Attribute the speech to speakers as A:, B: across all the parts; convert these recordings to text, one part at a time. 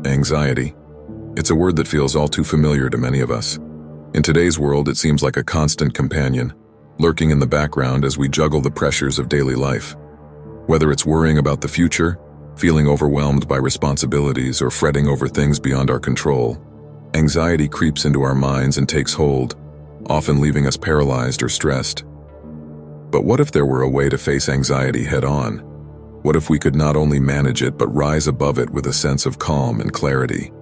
A: Anxiety. It's a word that feels all too familiar to many of us. In today's world, it seems like a constant companion, lurking in the background as we juggle the pressures of daily life. Whether it's worrying about the future, feeling overwhelmed by responsibilities, or fretting over things beyond our control, anxiety creeps into our minds and takes hold, often leaving us paralyzed or stressed. But what if there were a way to face anxiety head-on? What if we could not only manage it but rise above it with a sense of calm and clarity?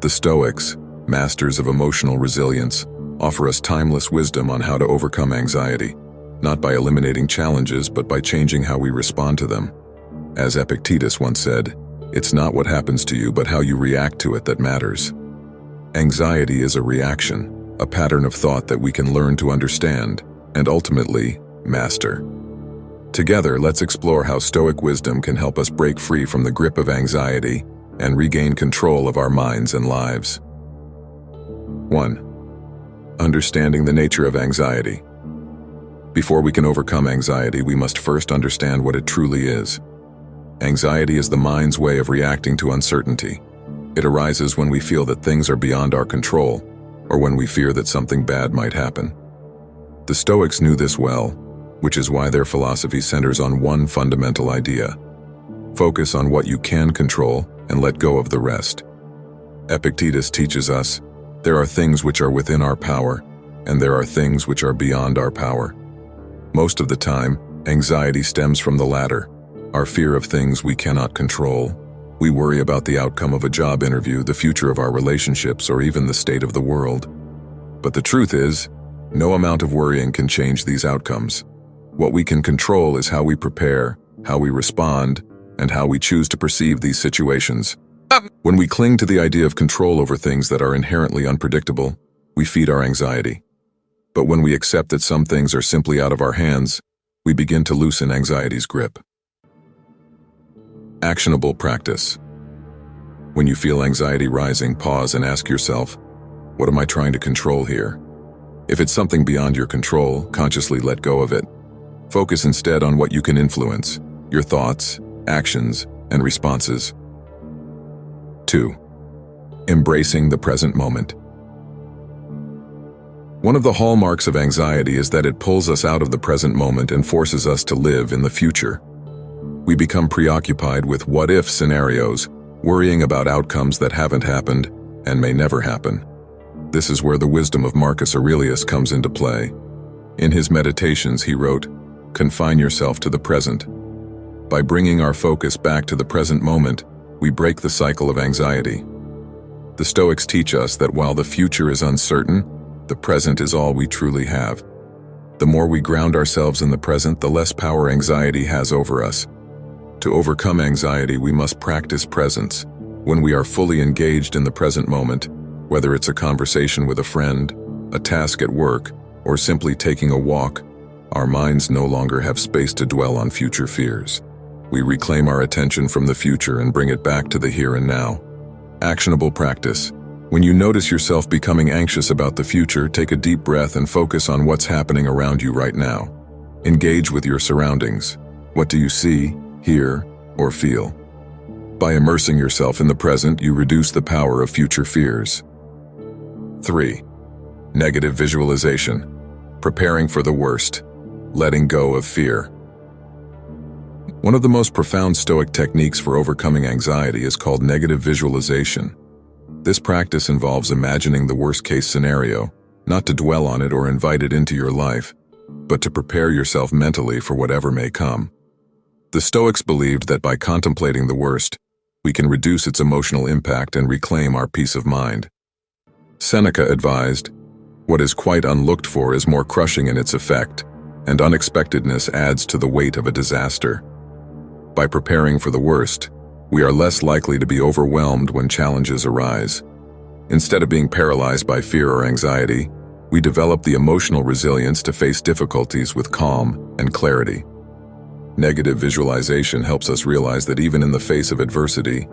A: The Stoics, masters of emotional resilience, offer us timeless wisdom on how to overcome anxiety, not by eliminating challenges but by changing how we respond to them. As Epictetus once said, "It's not what happens to you but how you react to it that matters." Anxiety is a reaction, a pattern of thought that we can learn to understand and ultimately master. Together, let's explore how Stoic wisdom can help us break free from the grip of anxiety and regain control of our minds and lives. 1. Understanding the nature of anxiety. Before we can overcome anxiety, we must first understand what it truly is. Anxiety is the mind's way of reacting to uncertainty. It arises when we feel that things are beyond our control, or when we fear that something bad might happen. The Stoics knew this well, which is why their philosophy centers on one fundamental idea: focus on what you can control and let go of the rest. Epictetus teaches us, there are things which are within our power, and there are things which are beyond our power. Most of the time, anxiety stems from the latter, our fear of things we cannot control. We worry about the outcome of a job interview, the future of our relationships, or even the state of the world. But the truth is, no amount of worrying can change these outcomes. What we can control is how we prepare, how we respond, and how we choose to perceive these situations. When we cling to the idea of control over things that are inherently unpredictable, we feed our anxiety. But when we accept that some things are simply out of our hands, we begin to loosen anxiety's grip. Actionable practice. When you feel anxiety rising, pause and ask yourself, what am I trying to control here? If it's something beyond your control, consciously let go of it. Focus instead on what you can influence, your thoughts, actions, and responses. 2. Embracing the present moment. One of the hallmarks of anxiety is that it pulls us out of the present moment and forces us to live in the future. We become preoccupied with what-if scenarios, worrying about outcomes that haven't happened and may never happen. This is where the wisdom of Marcus Aurelius comes into play. In his Meditations, he wrote, "Confine yourself to the present." By bringing our focus back to the present moment, we break the cycle of anxiety. The Stoics teach us that while the future is uncertain, the present is all we truly have. The more we ground ourselves in the present, the less power anxiety has over us. To overcome anxiety, we must practice presence. When we are fully engaged in the present moment, whether it's a conversation with a friend, a task at work, or simply taking a walk, our minds no longer have space to dwell on future fears. We reclaim our attention from the future and bring it back to the here and now. Actionable practice. When you notice yourself becoming anxious about the future, take a deep breath and focus on what's happening around you right now. Engage with your surroundings. What do you see, hear, or feel? By immersing yourself in the present, you reduce the power of future fears. 3. Negative visualization. Preparing for the worst. Letting go of fear. One of the most profound Stoic techniques for overcoming anxiety is called negative visualization. This practice involves imagining the worst-case scenario, not to dwell on it or invite it into your life, but to prepare yourself mentally for whatever may come. The Stoics believed that by contemplating the worst, we can reduce its emotional impact and reclaim our peace of mind. Seneca advised, "What is quite unlooked for is more crushing in its effect, and unexpectedness adds to the weight of a disaster." By preparing for the worst, we are less likely to be overwhelmed when challenges arise. Instead of being paralyzed by fear or anxiety, we develop the emotional resilience to face difficulties with calm and clarity. Negative visualization helps us realize that even in the face of adversity,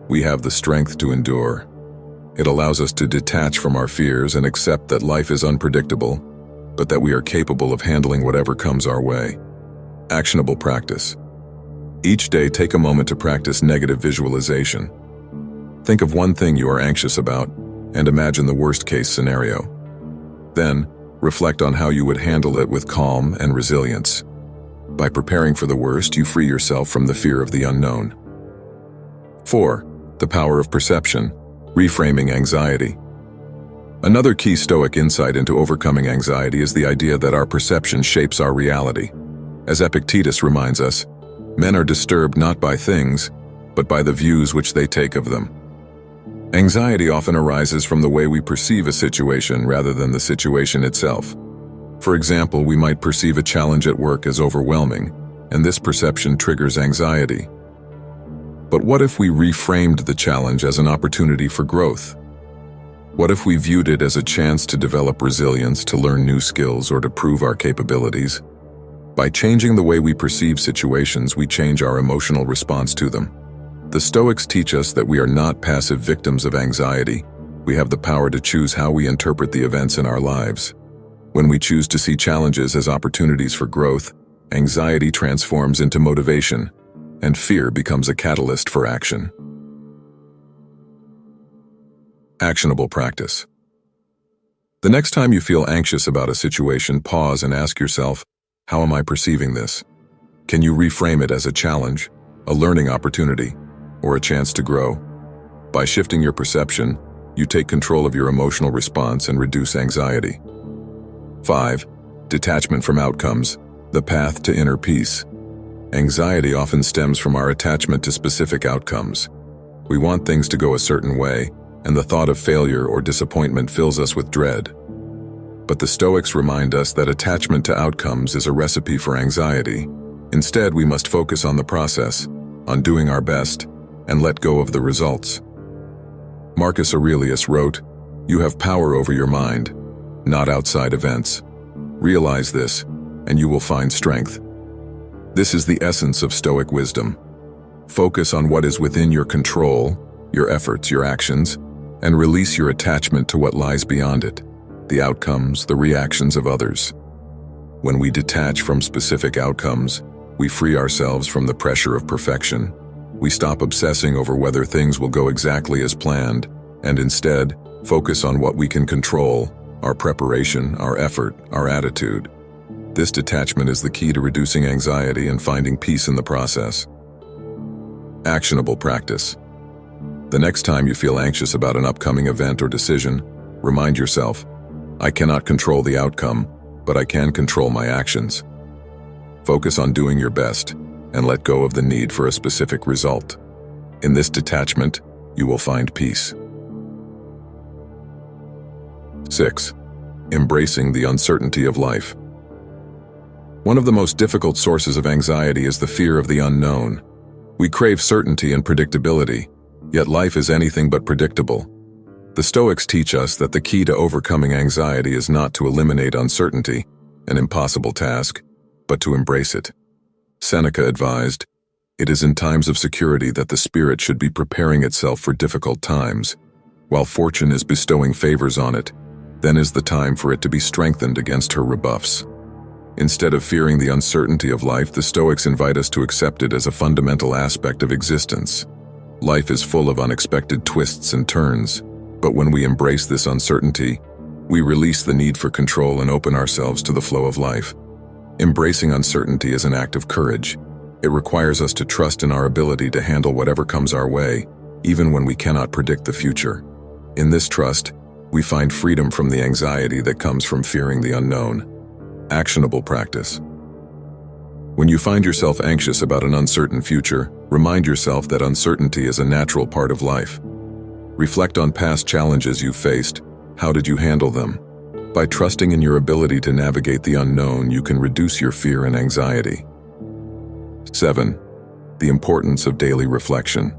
A: we have the strength to endure. It allows us to detach from our fears and accept that life is unpredictable, but that we are capable of handling whatever comes our way. Actionable practice. Each day, take a moment to practice negative visualization. Think of one thing you are anxious about and imagine the worst-case scenario. Then, reflect on how you would handle it with calm and resilience. By preparing for the worst, you free yourself from the fear of the unknown. 4. The power of perception, reframing anxiety. Another key Stoic insight into overcoming anxiety is the idea that our perception shapes our reality. As Epictetus reminds us, men are disturbed not by things, but by the views which they take of them. Anxiety often arises from the way we perceive a situation rather than the situation itself. For example, we might perceive a challenge at work as overwhelming, and this perception triggers anxiety. But what if we reframed the challenge as an opportunity for growth? What if we viewed it as a chance to develop resilience, to learn new skills, or to prove our capabilities? By changing the way we perceive situations, we change our emotional response to them. The Stoics teach us that we are not passive victims of anxiety. We have the power to choose how we interpret the events in our lives. When we choose to see challenges as opportunities for growth, anxiety transforms into motivation, and fear becomes a catalyst for action. Actionable practice. The next time you feel anxious about a situation, pause and ask yourself, how am I perceiving this? Can you reframe it as a challenge, a learning opportunity, or a chance to grow? By shifting your perception, you take control of your emotional response and reduce anxiety. 5. Detachment from outcomes, the path to inner peace. Anxiety often stems from our attachment to specific outcomes. We want things to go a certain way, and the thought of failure or disappointment fills us with dread. But the Stoics remind us that attachment to outcomes is a recipe for anxiety. Instead, we must focus on the process, on doing our best, and let go of the results. Marcus Aurelius wrote, "You have power over your mind, not outside events. Realize this, and you will find strength." This is the essence of Stoic wisdom. Focus on what is within your control, your efforts, your actions, and release your attachment to what lies beyond it, the outcomes, the reactions of others. When we detach from specific outcomes, we free ourselves from the pressure of perfection. We stop obsessing over whether things will go exactly as planned, and instead, focus on what we can control, our preparation, our effort, our attitude. This detachment is the key to reducing anxiety and finding peace in the process. Actionable practice. The next time you feel anxious about an upcoming event or decision, remind yourself, I cannot control the outcome, but I can control my actions. Focus on doing your best, and let go of the need for a specific result. In this detachment, you will find peace. 6. Embracing the uncertainty of life. One of the most difficult sources of anxiety is the fear of the unknown. We crave certainty and predictability, yet life is anything but predictable. The Stoics teach us that the key to overcoming anxiety is not to eliminate uncertainty, an impossible task, but to embrace it. Seneca advised, "It is in times of security that the spirit should be preparing itself for difficult times. While fortune is bestowing favors on it, then is the time for it to be strengthened against her rebuffs." Instead of fearing the uncertainty of life, the Stoics invite us to accept it as a fundamental aspect of existence. Life is full of unexpected twists and turns, but when we embrace this uncertainty, we release the need for control and open ourselves to the flow of life. Embracing uncertainty is an act of courage. It requires us to trust in our ability to handle whatever comes our way, even when we cannot predict the future. In this trust, we find freedom from the anxiety that comes from fearing the unknown. Actionable practice. When you find yourself anxious about an uncertain future, remind yourself that uncertainty is a natural part of life. Reflect on past challenges you've faced. How did you handle them? By trusting in your ability to navigate the unknown, you can reduce your fear and anxiety. 7. The importance of daily reflection.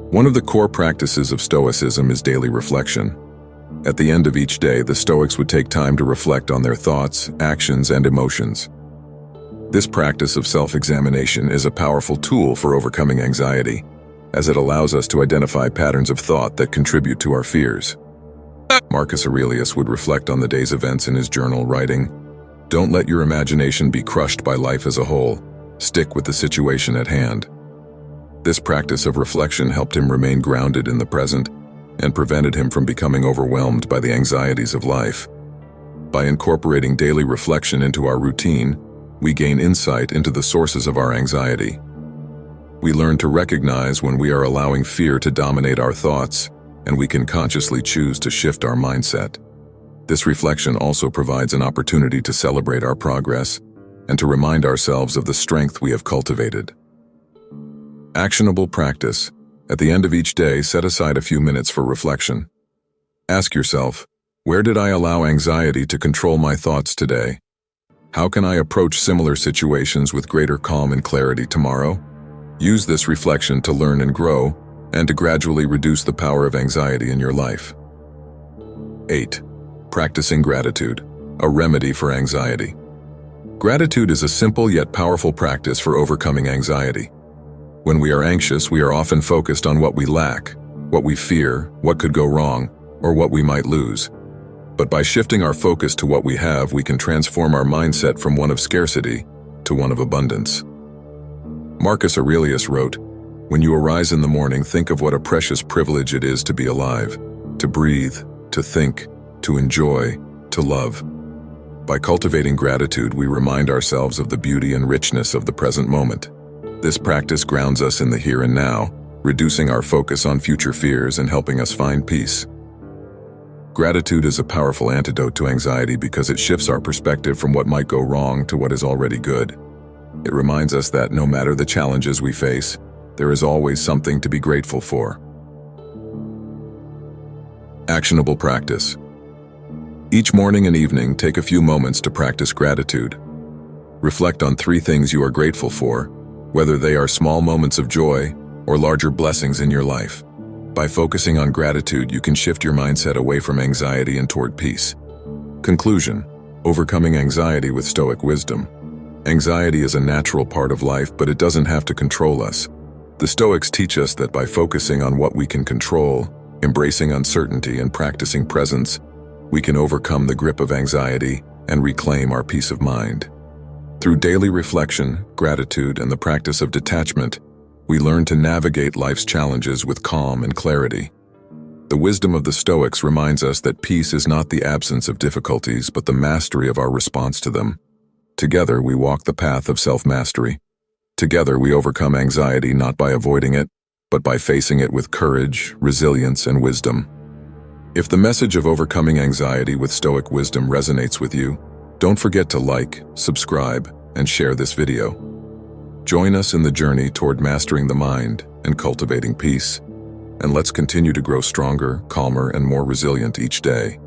A: One of the core practices of Stoicism is daily reflection. At the end of each day, the Stoics would take time to reflect on their thoughts, actions, and emotions. This practice of self-examination is a powerful tool for overcoming anxiety, as it allows us to identify patterns of thought that contribute to our fears. Marcus Aurelius would reflect on the day's events in his journal, writing, "Don't let your imagination be crushed by life as a whole. Stick with the situation at hand." This practice of reflection helped him remain grounded in the present and prevented him from becoming overwhelmed by the anxieties of life. By incorporating daily reflection into our routine, we gain insight into the sources of our anxiety. We learn to recognize when we are allowing fear to dominate our thoughts, and we can consciously choose to shift our mindset. This reflection also provides an opportunity to celebrate our progress and to remind ourselves of the strength we have cultivated. Actionable practice. At the end of each day, set aside a few minutes for reflection. Ask yourself, where did I allow anxiety to control my thoughts today? How can I approach similar situations with greater calm and clarity tomorrow? Use this reflection to learn and grow, and to gradually reduce the power of anxiety in your life. 8. Practicing gratitude, a remedy for anxiety. Gratitude is a simple yet powerful practice for overcoming anxiety. When we are anxious, we are often focused on what we lack, what we fear, what could go wrong, or what we might lose. But by shifting our focus to what we have, we can transform our mindset from one of scarcity to one of abundance. Marcus Aurelius wrote, "When you arise in the morning, think of what a precious privilege it is to be alive, to breathe, to think, to enjoy, to love." By cultivating gratitude, we remind ourselves of the beauty and richness of the present moment. This practice grounds us in the here and now, reducing our focus on future fears and helping us find peace. Gratitude is a powerful antidote to anxiety because it shifts our perspective from what might go wrong to what is already good. It reminds us that no matter the challenges we face, there is always something to be grateful for. Actionable practice. Each morning and evening, take a few moments to practice gratitude. Reflect on 3 things you are grateful for, whether they are small moments of joy or larger blessings in your life. By focusing on gratitude, you can shift your mindset away from anxiety and toward peace. Conclusion: overcoming anxiety with Stoic wisdom. Anxiety is a natural part of life, but it doesn't have to control us. The Stoics teach us that by focusing on what we can control, embracing uncertainty, and practicing presence, we can overcome the grip of anxiety and reclaim our peace of mind. Through daily reflection, gratitude, and the practice of detachment, we learn to navigate life's challenges with calm and clarity. The wisdom of the Stoics reminds us that peace is not the absence of difficulties, but the mastery of our response to them. Together, we walk the path of self-mastery. Together, we overcome anxiety not by avoiding it, but by facing it with courage, resilience, and wisdom. If the message of overcoming anxiety with Stoic wisdom resonates with you, don't forget to like, subscribe, and share this video. Join us in the journey toward mastering the mind and cultivating peace, and let's continue to grow stronger, calmer, and more resilient each day.